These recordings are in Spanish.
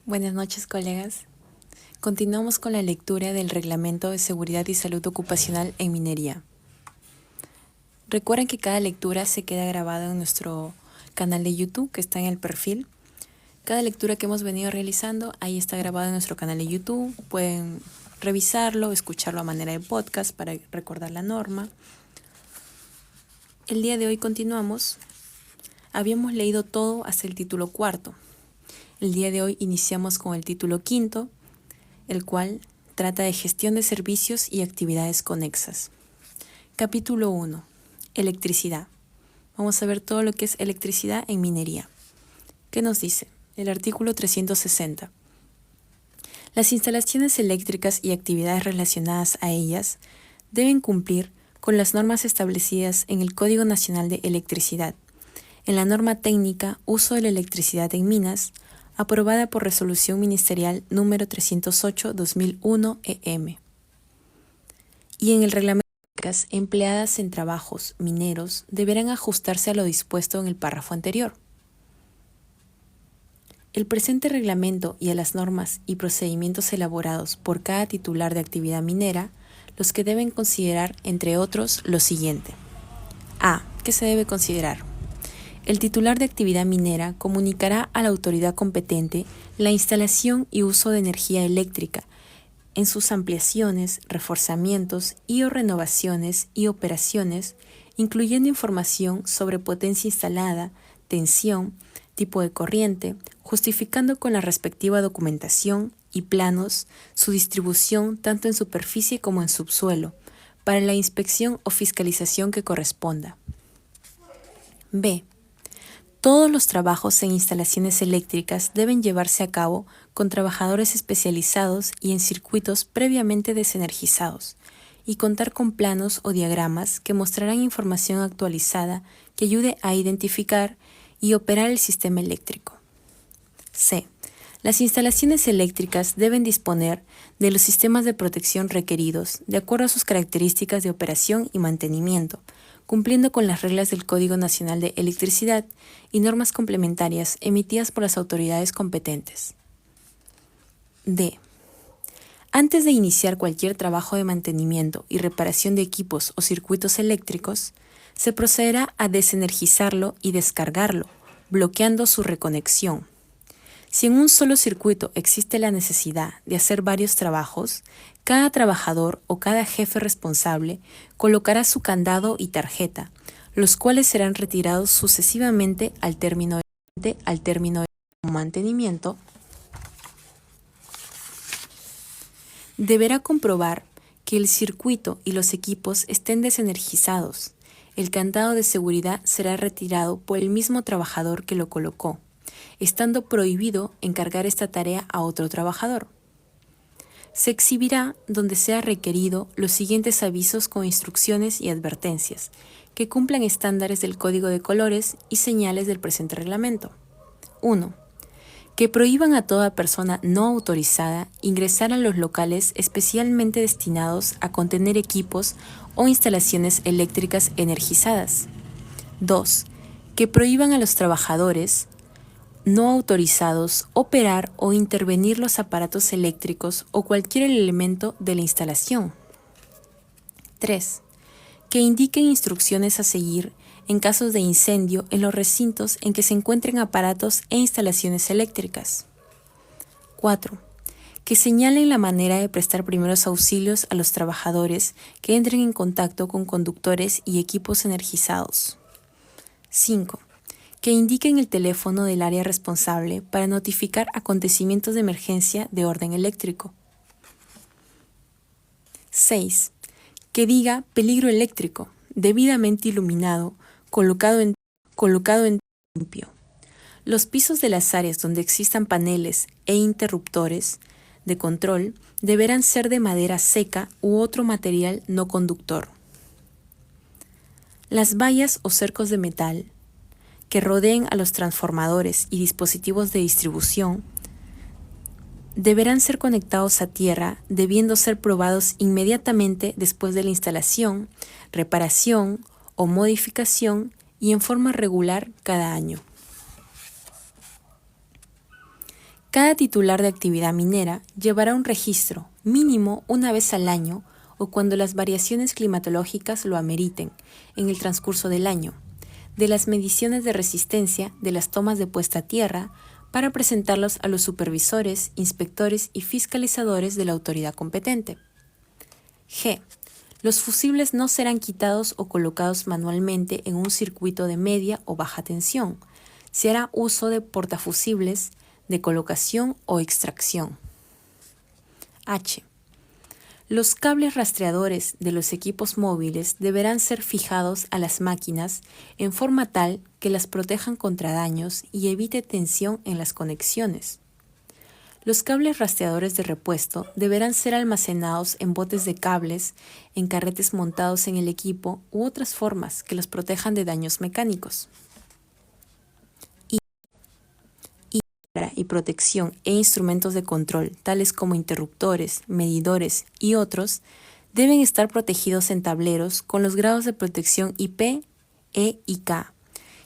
Buenas noches, colegas. Continuamos con la lectura del Reglamento de Seguridad y Salud Ocupacional en Minería. Recuerden que cada lectura se queda grabada en nuestro canal de YouTube, que está en el perfil. Cada lectura que hemos venido realizando, ahí está grabada en nuestro canal de YouTube. Pueden revisarlo, escucharlo a manera de podcast para recordar la norma. El día de hoy continuamos. Habíamos leído todo hasta el título 4. El día de hoy iniciamos con el título 5, el cual trata de gestión de servicios y actividades conexas. Capítulo 1. Electricidad. Vamos a ver todo lo que es electricidad en minería. ¿Qué nos dice? El artículo 360. Las instalaciones eléctricas y actividades relacionadas a ellas deben cumplir con las normas establecidas en el Código Nacional de Electricidad, en la norma técnica Uso de la electricidad en minas, aprobada por Resolución Ministerial número 308/2001 y en el reglamento empleadas en trabajos mineros deberán ajustarse a lo dispuesto en el párrafo anterior. El presente reglamento y a las normas y procedimientos elaborados por cada titular de actividad minera, los que deben considerar, entre otros, lo siguiente. A. ¿Qué se debe considerar? El titular de actividad minera comunicará a la autoridad competente la instalación y uso de energía eléctrica en sus ampliaciones, reforzamientos y/o renovaciones y operaciones, incluyendo información sobre potencia instalada, tensión, tipo de corriente, justificando con la respectiva documentación y planos su distribución tanto en superficie como en subsuelo, para la inspección o fiscalización que corresponda. B. Todos los trabajos en instalaciones eléctricas deben llevarse a cabo con trabajadores especializados y en circuitos previamente desenergizados, y contar con planos o diagramas que mostrarán información actualizada que ayude a identificar y operar el sistema eléctrico. C. Las instalaciones eléctricas deben disponer de los sistemas de protección requeridos de acuerdo a sus características de operación y mantenimiento, cumpliendo con las reglas del Código Nacional de Electricidad y normas complementarias emitidas por las autoridades competentes. D. Antes de iniciar cualquier trabajo de mantenimiento y reparación de equipos o circuitos eléctricos, se procederá a desenergizarlo y descargarlo, bloqueando su reconexión. Si en un solo circuito existe la necesidad de hacer varios trabajos, cada trabajador o cada jefe responsable colocará su candado y tarjeta, los cuales serán retirados sucesivamente al término de mantenimiento. Deberá comprobar que el circuito y los equipos estén desenergizados. El candado de seguridad será retirado por el mismo trabajador que lo colocó, estando prohibido encargar esta tarea a otro trabajador. Se exhibirá donde sea requerido los siguientes avisos con instrucciones y advertencias, que cumplan estándares del Código de Colores y señales del presente reglamento. 1. Que prohíban a toda persona no autorizada ingresar a los locales especialmente destinados a contener equipos o instalaciones eléctricas energizadas. 2. Que prohíban a los trabajadores no autorizados operar o intervenir los aparatos eléctricos o cualquier elemento de la instalación. 3. Que indiquen instrucciones a seguir en casos de incendio en los recintos en que se encuentren aparatos e instalaciones eléctricas. 4. Que señalen la manera de prestar primeros auxilios a los trabajadores que entren en contacto con conductores y equipos energizados. 5. Que indiquen el teléfono del área responsable para notificar acontecimientos de emergencia de orden eléctrico. 6. Que diga peligro eléctrico, debidamente iluminado, colocado en limpio. Los pisos de las áreas donde existan paneles e interruptores de control deberán ser de madera seca u otro material no conductor. Las vallas o cercos de metal que rodeen a los transformadores y dispositivos de distribución deberán ser conectados a tierra, debiendo ser probados inmediatamente después de la instalación, reparación o modificación y en forma regular cada año. Cada titular de actividad minera llevará un registro, mínimo una vez al año o cuando las variaciones climatológicas lo ameriten, en el transcurso del año, de las mediciones de resistencia de las tomas de puesta a tierra para presentarlos a los supervisores, inspectores y fiscalizadores de la autoridad competente. G. Los fusibles no serán quitados o colocados manualmente en un circuito de media o baja tensión. Se hará uso de portafusibles de colocación o extracción. H. Los cables rastreadores de los equipos móviles deberán ser fijados a las máquinas en forma tal que las protejan contra daños y evite tensión en las conexiones. Los cables rastreadores de repuesto deberán ser almacenados en botes de cables, en carretes montados en el equipo u otras formas que los protejan de daños mecánicos. Y protección e instrumentos de control, tales como interruptores, medidores y otros, deben estar protegidos en tableros con los grados de protección IP, E y K,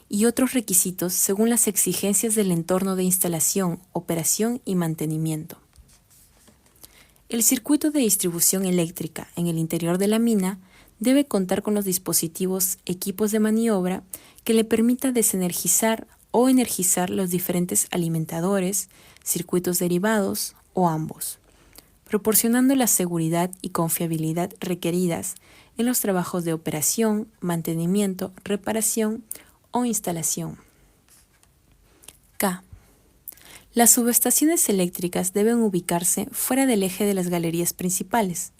y otros requisitos según las exigencias del entorno de instalación, operación y mantenimiento. El circuito de distribución eléctrica en el interior de la mina debe contar con los dispositivos, equipos de maniobra que le permita desenergizar o energizar los diferentes alimentadores, circuitos derivados o ambos, proporcionando la seguridad y confiabilidad requeridas en los trabajos de operación, mantenimiento, reparación o instalación. K. Las subestaciones eléctricas deben ubicarse fuera del eje de las galerías principales,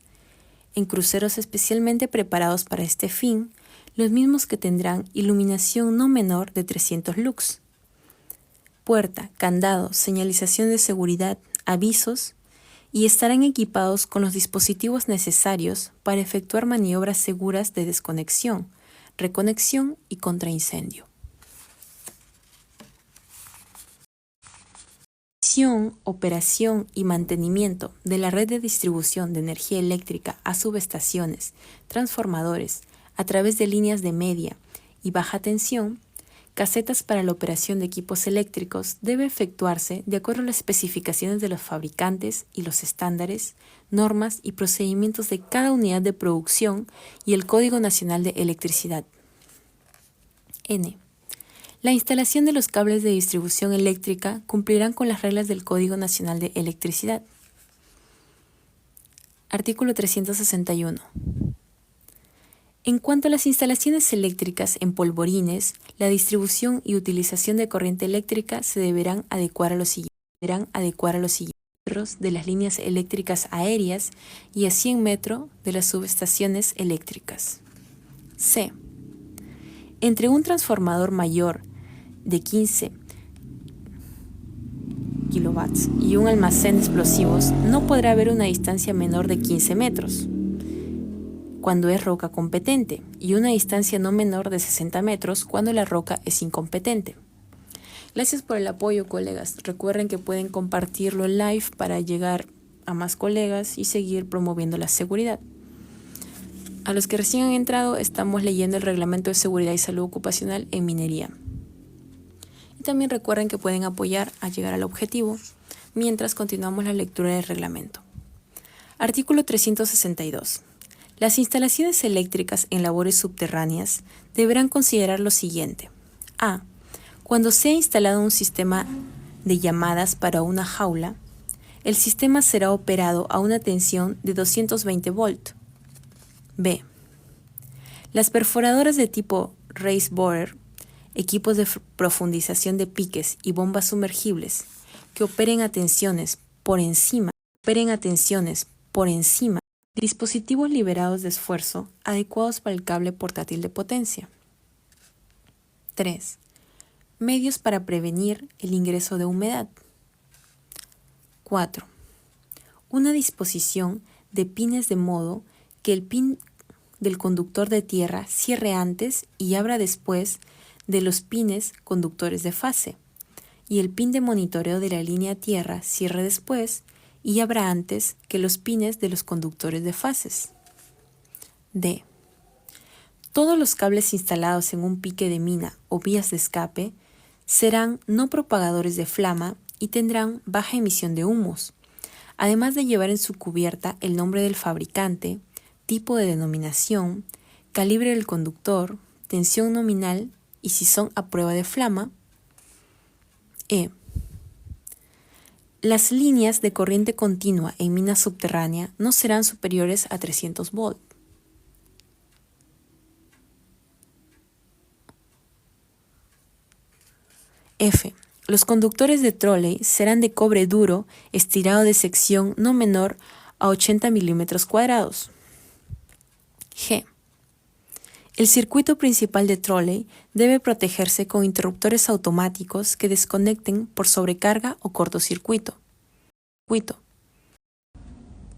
en cruceros especialmente preparados para este fin, los mismos que tendrán iluminación no menor de 300 lux. Puerta, candado, señalización de seguridad, avisos, y estarán equipados con los dispositivos necesarios para efectuar maniobras seguras de desconexión, reconexión y contraincendio. Operación y mantenimiento de la red de distribución de energía eléctrica a subestaciones, transformadores, a través de líneas de media y baja tensión, casetas para la operación de equipos eléctricos debe efectuarse de acuerdo a las especificaciones de los fabricantes y los estándares, normas y procedimientos de cada unidad de producción y el Código Nacional de Electricidad. N. La instalación de los cables de distribución eléctrica cumplirán con las reglas del Código Nacional de Electricidad. Artículo 361. En cuanto a las instalaciones eléctricas en polvorines, la distribución y utilización de corriente eléctrica se deberán adecuar a los siguientes metros de las líneas eléctricas aéreas y a 100 metros de las subestaciones eléctricas. C. Entre un transformador mayor de 15 kilowatts y un almacén de explosivos no podrá haber una distancia menor de 15 metros cuando es roca competente y una distancia no menor de 60 metros cuando la roca es incompetente. Gracias por el apoyo, colegas. Recuerden que pueden compartirlo en live para llegar a más colegas y seguir promoviendo la seguridad. A los que recién han entrado, estamos leyendo el Reglamento de Seguridad y Salud Ocupacional en Minería. Y también recuerden que pueden apoyar a llegar al objetivo mientras continuamos la lectura del reglamento. Artículo 362. Las instalaciones eléctricas en labores subterráneas deberán considerar lo siguiente. A. Cuando sea instalado un sistema de llamadas para una jaula, el sistema será operado a una tensión de 220 volt. B. Las perforadoras de tipo raise borer, equipos de profundización de piques y bombas sumergibles que operen a tensiones por encima, dispositivos liberados de esfuerzo adecuados para el cable portátil de potencia. 3. Medios para prevenir el ingreso de humedad. 4. Una disposición de pines de modo que el pin del conductor de tierra cierre antes y abra después de los pines conductores de fase, y el pin de monitoreo de la línea tierra cierre después y abra antes que los pines de los conductores de fases. D. Todos los cables instalados en un pique de mina o vías de escape serán no propagadores de flama y tendrán baja emisión de humos, además de llevar en su cubierta el nombre del fabricante, tipo de denominación, calibre del conductor, tensión nominal y si son a prueba de flama. Las líneas de corriente continua en mina subterránea no serán superiores a 300 volts. F. Los conductores de tróley serán de cobre duro estirado de sección no menor a 80 milímetros cuadrados. G. El circuito principal de tróley debe protegerse con interruptores automáticos que desconecten por sobrecarga o cortocircuito.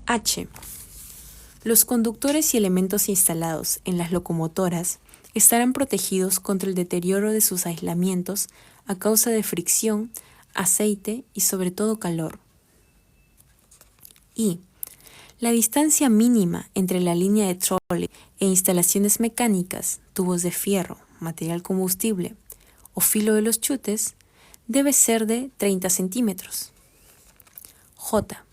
H. Los conductores y elementos instalados en las locomotoras estarán protegidos contra el deterioro de sus aislamientos a causa de fricción, aceite y sobre todo calor. I. La distancia mínima entre la línea de tróley e instalaciones mecánicas, tubos de fierro, material combustible o filo de los chutes debe ser de 30 centímetros. J.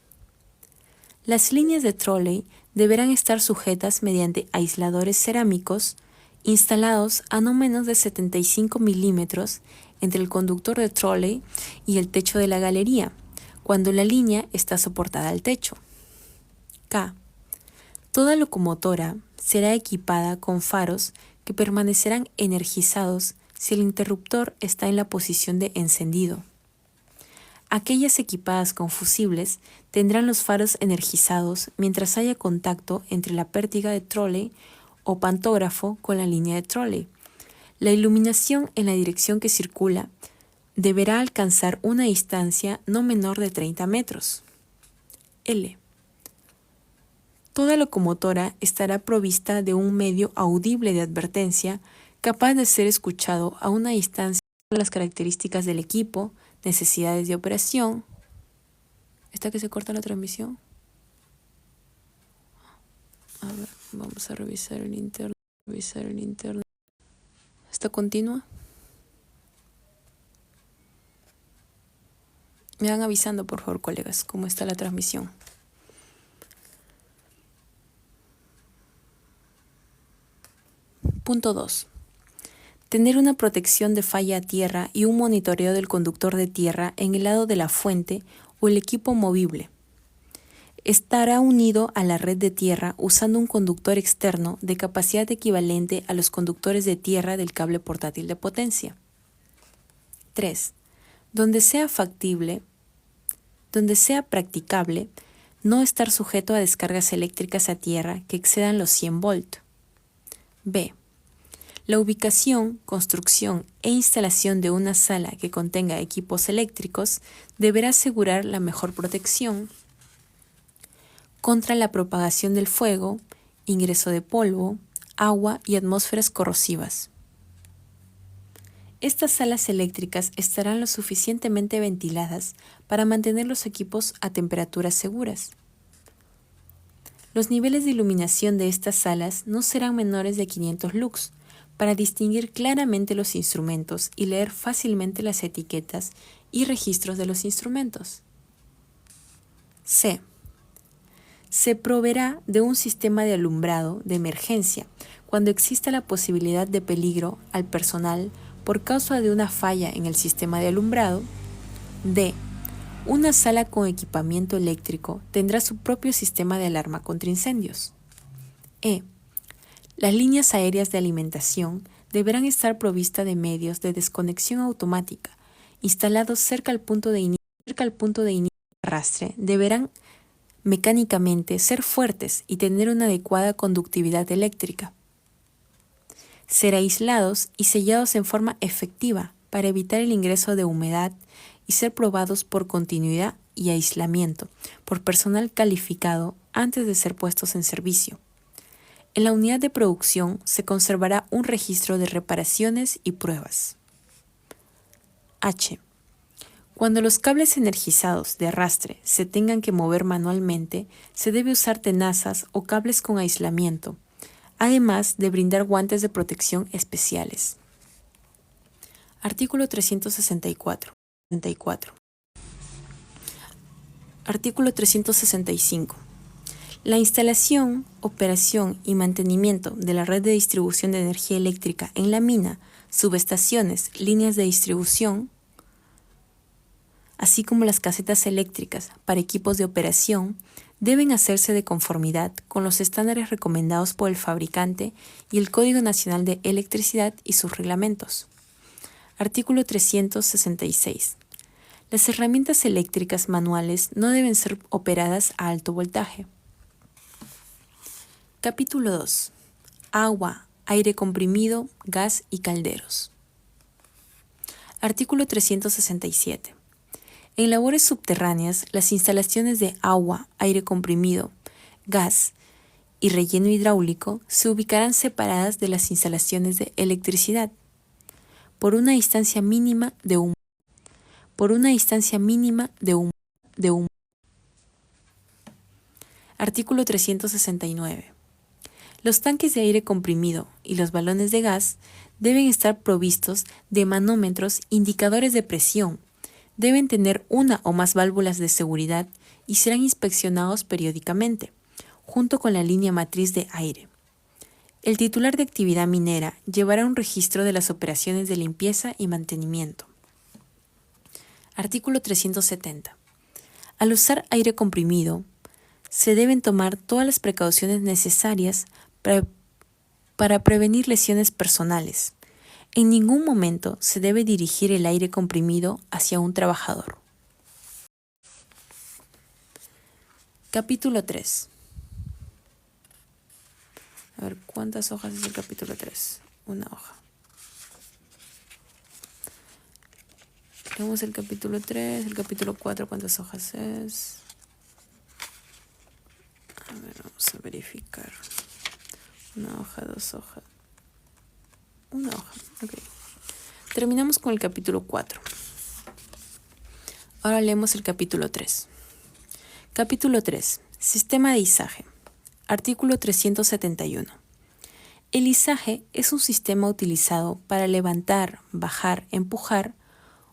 Las líneas de tróley deberán estar sujetas mediante aisladores cerámicos instalados a no menos de 75 milímetros entre el conductor de tróley y el techo de la galería, cuando la línea está soportada al techo. K. Toda locomotora será equipada con faros que permanecerán energizados si el interruptor está en la posición de encendido. Aquellas equipadas con fusibles tendrán los faros energizados mientras haya contacto entre la pértiga de tróley o pantógrafo con la línea de tróley. La iluminación en la dirección que circula deberá alcanzar una distancia no menor de 30 metros. L. Toda locomotora estará provista de un medio audible de advertencia capaz de ser escuchado a una distancia con las características del equipo, necesidades de operación. ¿Está que se corta la transmisión? A ver, vamos a revisar el interno. ¿Está continua? Me van avisando, por favor, colegas, cómo está la transmisión. Punto 2. Tener una protección de falla a tierra y un monitoreo del conductor de tierra en el lado de la fuente o el equipo movible. Estará unido a la red de tierra usando un conductor externo de capacidad equivalente a los conductores de tierra del cable portátil de potencia. 3. Donde sea practicable, no estar sujeto a descargas eléctricas a tierra que excedan los 100 volts. B. La ubicación, construcción e instalación de una sala que contenga equipos eléctricos deberá asegurar la mejor protección contra la propagación del fuego, ingreso de polvo, agua y atmósferas corrosivas. Estas salas eléctricas estarán lo suficientemente ventiladas para mantener los equipos a temperaturas seguras. Los niveles de iluminación de estas salas no serán menores de 500 lux, para distinguir claramente los instrumentos y leer fácilmente las etiquetas y registros de los instrumentos. C. Se proveerá de un sistema de alumbrado de emergencia cuando exista la posibilidad de peligro al personal por causa de una falla en el sistema de alumbrado. D. Una sala con equipamiento eléctrico tendrá su propio sistema de alarma contra incendios. E. Las líneas aéreas de alimentación deberán estar provistas de medios de desconexión automática instalados cerca al punto de inicio de arrastre. Deberán mecánicamente ser fuertes y tener una adecuada conductividad eléctrica. Ser aislados y sellados en forma efectiva para evitar el ingreso de humedad y ser probados por continuidad y aislamiento por personal calificado antes de ser puestos en servicio. En la unidad de producción se conservará un registro de reparaciones y pruebas. H. Cuando los cables energizados de arrastre se tengan que mover manualmente, se debe usar tenazas o cables con aislamiento, además de brindar guantes de protección especiales. Artículo 364. Artículo 365. La instalación, operación y mantenimiento de la red de distribución de energía eléctrica en la mina, subestaciones, líneas de distribución, así como las casetas eléctricas para equipos de operación, deben hacerse de conformidad con los estándares recomendados por el fabricante y el Código Nacional de Electricidad y sus reglamentos. Artículo 366. Las herramientas eléctricas manuales no deben ser operadas a alto voltaje. Capítulo 2. Agua, aire comprimido, gas y calderos. Artículo 367. En labores subterráneas, las instalaciones de agua, aire comprimido, gas y relleno hidráulico se ubicarán separadas de las instalaciones de electricidad por una distancia mínima de un Artículo 369. Los tanques de aire comprimido y los balones de gas deben estar provistos de manómetros indicadores de presión, deben tener una o más válvulas de seguridad y serán inspeccionados periódicamente, junto con la línea matriz de aire. El titular de actividad minera llevará un registro de las operaciones de limpieza y mantenimiento. Artículo 370. Al usar aire comprimido, se deben tomar todas las precauciones necesarias para prevenir lesiones personales. En ningún momento se debe dirigir el aire comprimido hacia un trabajador. Capítulo 3. A ver, ¿cuántas hojas es el capítulo 3? Una hoja. Tenemos el capítulo 3, el capítulo 4, ¿cuántas hojas es? A ver, vamos a verificar. Una hoja, dos hojas. Una hoja, ok. Terminamos con el capítulo 4. Ahora leemos el capítulo 3. Capítulo 3. Sistema de izaje. Artículo 371. El izaje es un sistema utilizado para levantar, bajar, empujar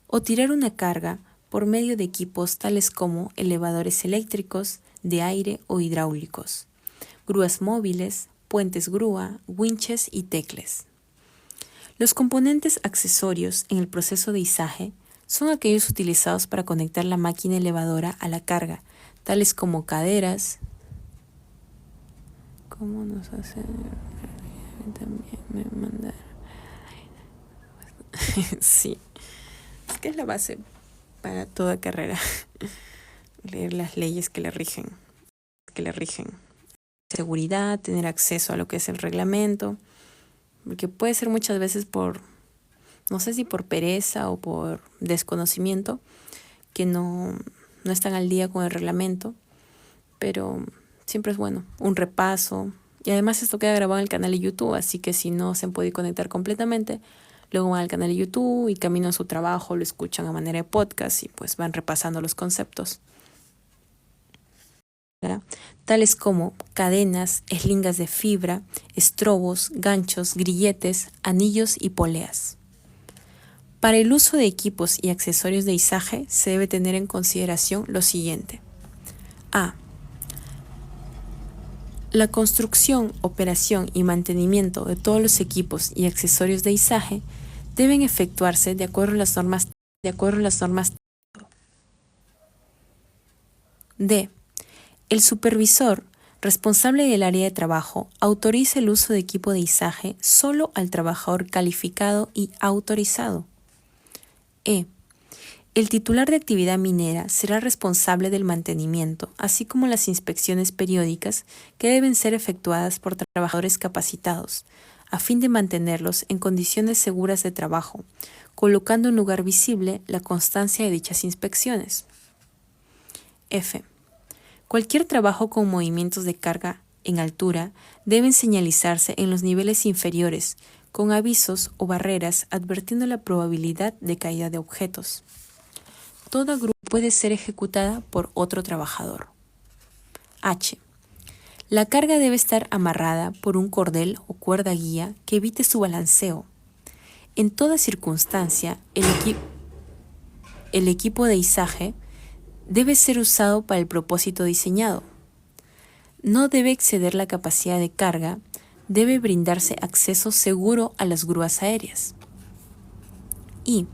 o tirar una carga por medio de equipos tales como elevadores eléctricos, de aire o hidráulicos, grúas móviles, puentes grúa, winches y tecles. Los componentes accesorios en el proceso de izaje son aquellos utilizados para conectar la máquina elevadora a la carga, tales como caderas. ¿Cómo nos hacen? También me mandaron. Sí, es que es la base para toda carrera. Leer las leyes que le rigen. Seguridad, tener acceso a lo que es el reglamento, porque puede ser muchas veces no sé si por pereza o por desconocimiento, que no están al día con el reglamento, pero siempre es bueno un repaso. Y además esto queda grabado en el canal de YouTube, así que si no se han podido conectar completamente, luego van al canal de YouTube y camino a su trabajo, lo escuchan a manera de podcast y pues van repasando los conceptos. Tales como cadenas, eslingas de fibra, estrobos, ganchos, grilletes, anillos y poleas. Para el uso de equipos y accesorios de izaje se debe tener en consideración lo siguiente. A. La construcción, operación y mantenimiento de todos los equipos y accesorios de izaje deben efectuarse de acuerdo a las normas. D. El supervisor, responsable del área de trabajo, autoriza el uso de equipo de izaje solo al trabajador calificado y autorizado. E. El titular de actividad minera será responsable del mantenimiento, así como las inspecciones periódicas que deben ser efectuadas por trabajadores capacitados, a fin de mantenerlos en condiciones seguras de trabajo, colocando en lugar visible la constancia de dichas inspecciones. F. Cualquier trabajo con movimientos de carga en altura deben señalizarse en los niveles inferiores, con avisos o barreras advirtiendo la probabilidad de caída de objetos. Toda grúa puede ser ejecutada por otro trabajador. H. La carga debe estar amarrada por un cordel o cuerda guía que evite su balanceo. En toda circunstancia, el equipo de izaje debe ser usado para el propósito diseñado. No debe exceder la capacidad de carga, debe brindarse acceso seguro a las grúas aéreas. Y,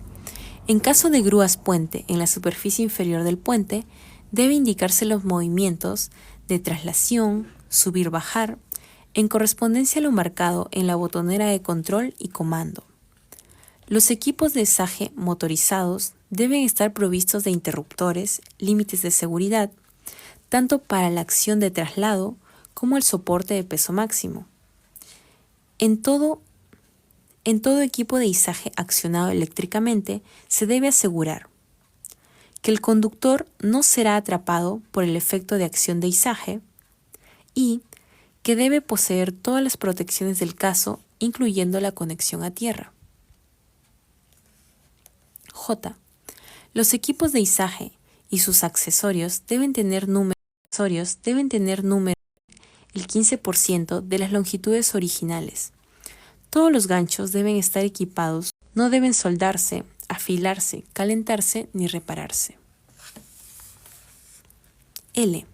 en caso de grúas puente en la superficie inferior del puente, debe indicarse los movimientos de traslación, subir-bajar, en correspondencia a lo marcado en la botonera de control y comando. Los equipos de izaje motorizados deben estar provistos de interruptores, límites de seguridad, tanto para la acción de traslado como el soporte de peso máximo. En todo equipo de izaje accionado eléctricamente se debe asegurar que el conductor no será atrapado por el efecto de acción de izaje y que debe poseer todas las protecciones del caso, incluyendo la conexión a tierra. J. Los equipos de izaje y sus accesorios deben tener número el 15% de las longitudes originales. Todos los ganchos deben estar equipados, no deben soldarse, afilarse, calentarse ni repararse. L.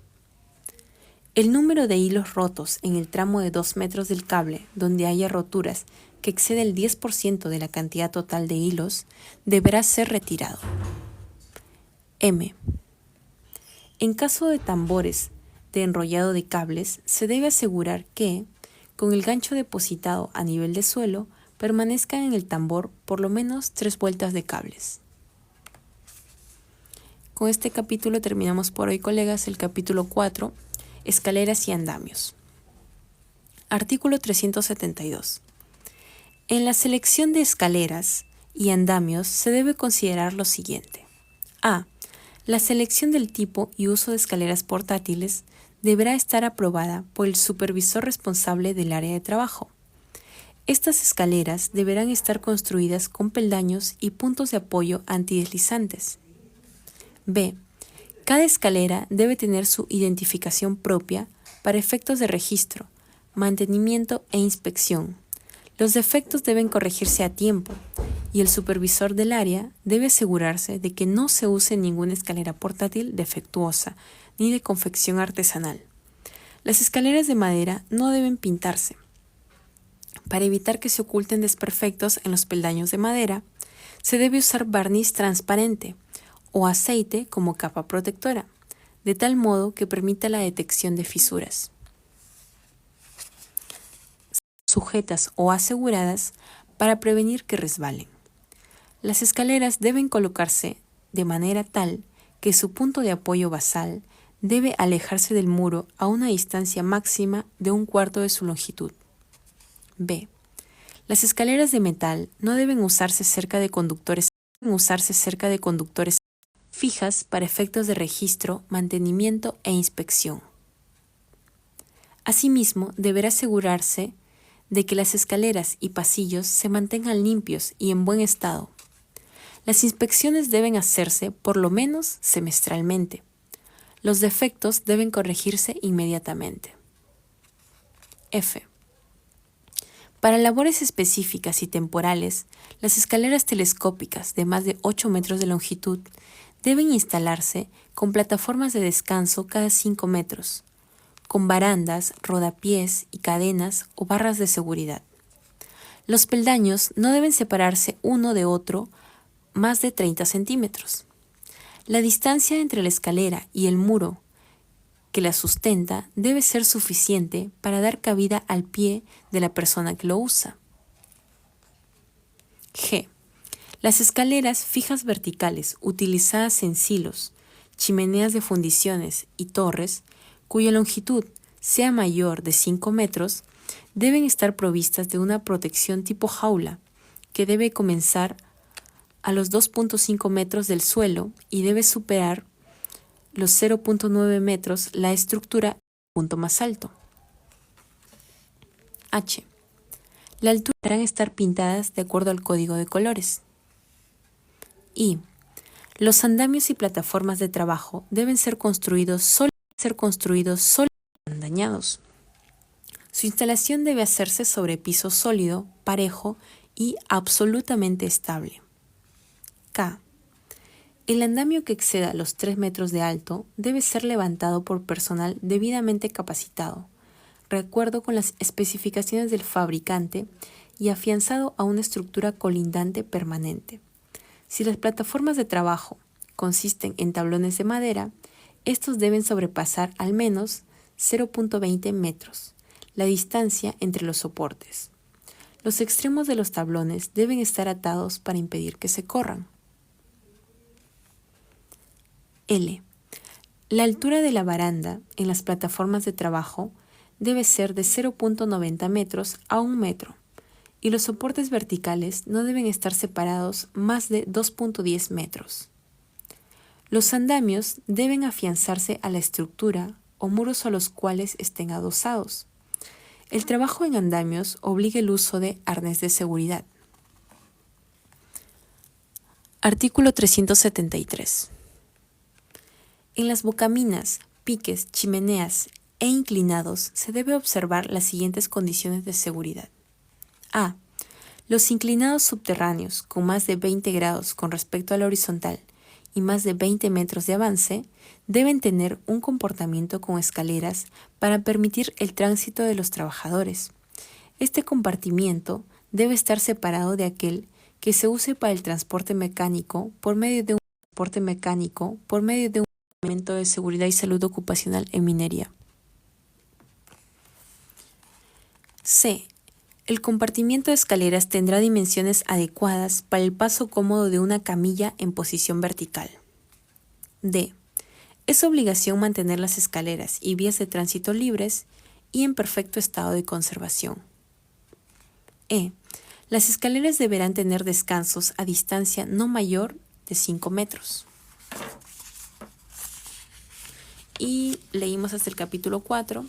El número de hilos rotos en el tramo de 2 metros del cable donde haya roturas que excede el 10% de la cantidad total de hilos deberá ser retirado. M. En caso de tambores de enrollado de cables, se debe asegurar que, con el gancho depositado a nivel de suelo, permanezcan en el tambor por lo menos 3 vueltas de cables. Con este capítulo terminamos por hoy, colegas, el capítulo 4, escaleras y andamios. Artículo 372. En la selección de escaleras y andamios se debe considerar lo siguiente. A. La selección del tipo y uso de escaleras portátiles deberá estar aprobada por el supervisor responsable del área de trabajo. Estas escaleras deberán estar construidas con peldaños y puntos de apoyo antideslizantes. B. Cada escalera debe tener su identificación propia para efectos de registro, mantenimiento e inspección. Los defectos deben corregirse a tiempo y el supervisor del área debe asegurarse de que no se use ninguna escalera portátil defectuosa ni de confección artesanal. Las escaleras de madera no deben pintarse. Para evitar que se oculten desperfectos en los peldaños de madera, se debe usar barniz transparente o aceite como capa protectora, de tal modo que permita la detección de fisuras. Sujetas o aseguradas para prevenir que resbalen. Las escaleras deben colocarse de manera tal que su punto de apoyo basal debe alejarse del muro a una distancia máxima de 1/4 de su longitud. B. Las escaleras de metal no deben usarse cerca de conductores fijas para efectos de registro, mantenimiento e inspección. Asimismo, deberá asegurarse de que las escaleras y pasillos se mantengan limpios y en buen estado. Las inspecciones deben hacerse por lo menos semestralmente. Los defectos deben corregirse inmediatamente. F. Para labores específicas y temporales, las escaleras telescópicas de más de 8 metros de longitud deben instalarse con plataformas de descanso cada 5 metros, con barandas, rodapiés y cadenas o barras de seguridad. Los peldaños no deben separarse uno de otro más de 30 centímetros. La distancia entre la escalera y el muro que la sustenta debe ser suficiente para dar cabida al pie de la persona que lo usa. G. Las escaleras fijas verticales utilizadas en silos, chimeneas de fundiciones y torres, cuya longitud sea mayor de 5 metros, deben estar provistas de una protección tipo jaula, que debe comenzar a los 2.5 metros del suelo y debe superar los 0.9 metros la estructura punto más alto. H. La altura deberán estar pintadas de acuerdo al código de colores. I. Los andamios y plataformas de trabajo deben ser construidos solo dañados. Su instalación debe hacerse sobre piso sólido, parejo y absolutamente estable. K. El andamio que exceda los 3 metros de alto debe ser levantado por personal debidamente capacitado, de acuerdo con las especificaciones del fabricante y afianzado a una estructura colindante permanente. Si las plataformas de trabajo consisten en tablones de madera, estos deben sobrepasar al menos 0.20 metros, la distancia entre los soportes. Los extremos de los tablones deben estar atados para impedir que se corran. L. La altura de la baranda en las plataformas de trabajo debe ser de 0.90 metros a 1 metro y los soportes verticales no deben estar separados más de 2.10 metros. Los andamios deben afianzarse a la estructura o muros a los cuales estén adosados. El trabajo en andamios obliga el uso de arnés de seguridad. Artículo 373. En las bocaminas, piques, chimeneas e inclinados se debe observar las siguientes condiciones de seguridad. A. Los inclinados subterráneos con más de 20 grados con respecto a la horizontal y más de 20 metros de avance deben tener un comportamiento con escaleras para permitir el tránsito de los trabajadores. Este compartimiento debe estar separado de aquel que se use para el transporte mecánico por medio de un elemento de seguridad y salud ocupacional en minería. C. El compartimiento de escaleras tendrá dimensiones adecuadas para el paso cómodo de una camilla en posición vertical. D. Es obligación mantener las escaleras y vías de tránsito libres y en perfecto estado de conservación. E. Las escaleras deberán tener descansos a distancia no mayor de 5 metros. Y leímos hasta el capítulo 4.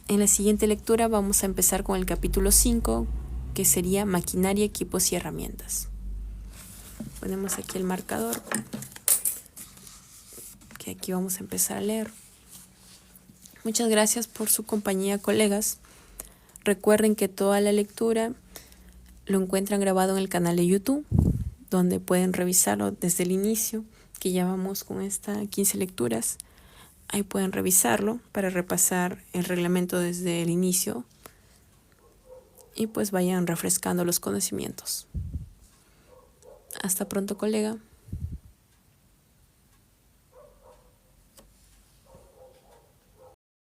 En la siguiente lectura vamos a empezar con el capítulo 5, que sería maquinaria, equipos y herramientas. Ponemos aquí el marcador, que aquí vamos a empezar a leer. Muchas gracias por su compañía, colegas. Recuerden que toda la lectura lo encuentran grabado en el canal de YouTube, donde pueden revisarlo desde el inicio, que ya vamos con estas 15 lecturas. Ahí pueden revisarlo para repasar el reglamento desde el inicio y pues vayan refrescando los conocimientos. Hasta pronto, colega.